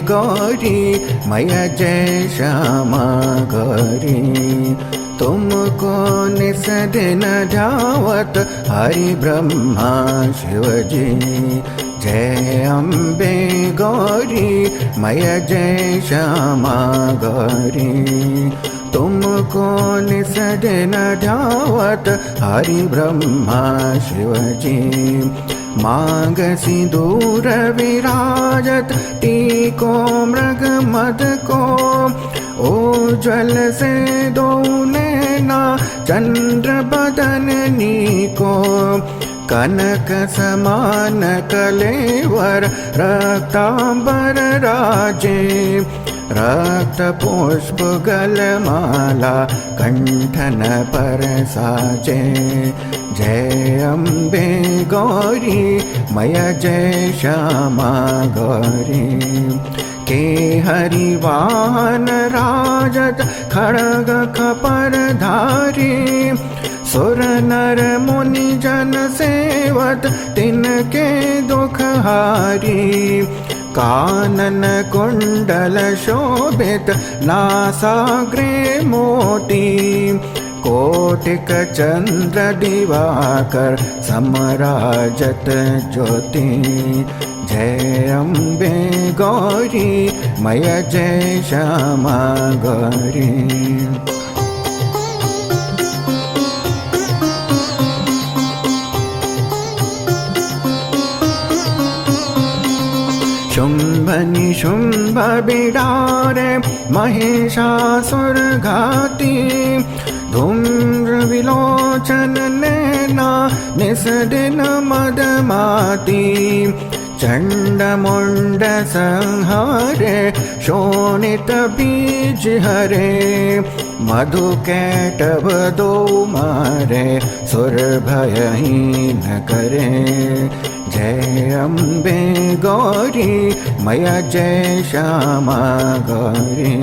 गौरी मैया जय श्यामा गौरी। तुमको निस दिन ध्यावत हरि ब्रह्मा शिवजी। जय अम्बे गौरी मैया जय श्यामा गौरी। तुमको निस दिन ध्यावत हरि ब्रह्मा शिवजी। मांग सिंदूर विराजत टीको मृग मद को। उज्ज्वल से दो नैना चंद्र बदननी को। कनक समान कलेवर रक्तांबर राजे। रक्त पुष्प गलमाला कंठन पर साजे। जय अम्बे गौरी मैया जय श्यामा गौरी। के हरि वाहन राजत खड़ग खपर धारी। सुर नर मुनि जन सेवत तिनके दुख हारी। कानन कुंडल शोभित नासाग्रे मोती। कोटिक चंद्र दिवाकर समराजत ज्योति। जय अम्बे गौरी मैया जय श्यामा गौरी। शुंभ निशुंभ बिडारे महिषासुर घाती। धूम्र विलोचन नैना निस दिन मदमाती। चंड मुंड संहारे शोणित बीज हरे। मधु कैटभ दो मारे सुर भयहीन करे। जय अम्बे गौरी मैया जय श्यामा गौरी।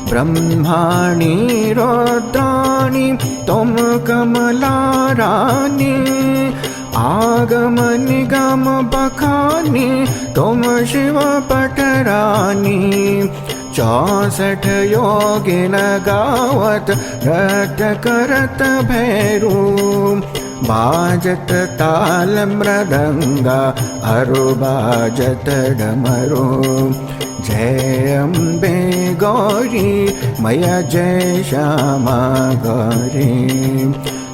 ब्रह्माणी रुद्राणी तुम कमला रानी। आगम निगम बखानी तुम शिव पटरानी। 64 योगिन गावत नृत्य करत भैरू। बाजत ताल मृदंगा अरु बाजत डमरू। जय अम्बे गौरी मैया जय श्यामा गौरी।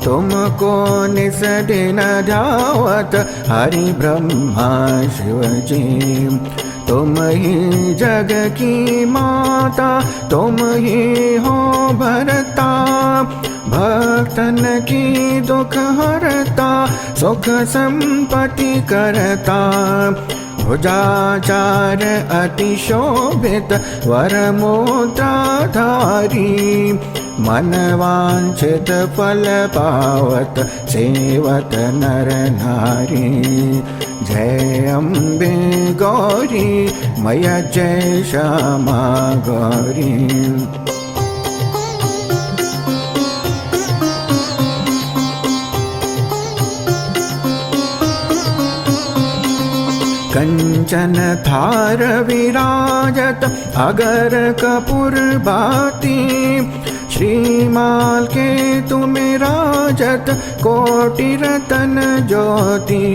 तुमको निस दिन ध्यावत हरि ब्रह्मा शिवजी। तुम ही जग की माता तुम ही हो भरता। भक्तन की दुख हरता सुख संपत्ति करता। भुजाचार अति शोभित वर मुद्राधारी। मन वांछित फल पावत सेवत नर नारी। जय अम्बे गौरी मैया जय श्यामा गौरी। कंचन थार विराजत अगर कपूर बाती। श्रीमाल के तुम राजत कोटि रतन ज्योति।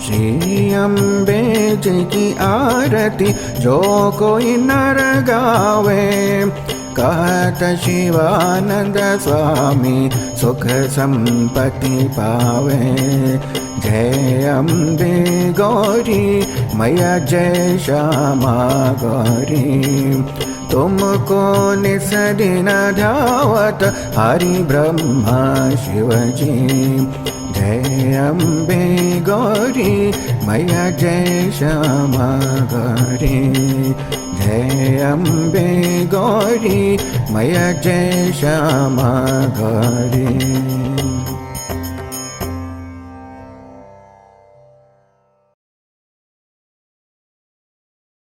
श्री अम्बे जी की आरती जो कोई नर गावे। कहत शिवानंद स्वामी सुख संपत्ति पावे। जय अम्बे गौरी मैया जय श्यामा गौरी। तुमको निस दिन ध्यावत हरि ब्रह्मा शिवजी। जय अम्बे गौरी मैया जय श्यामा गौरी। जय अम्बे गौरी मैया जय श्यामा गौरी।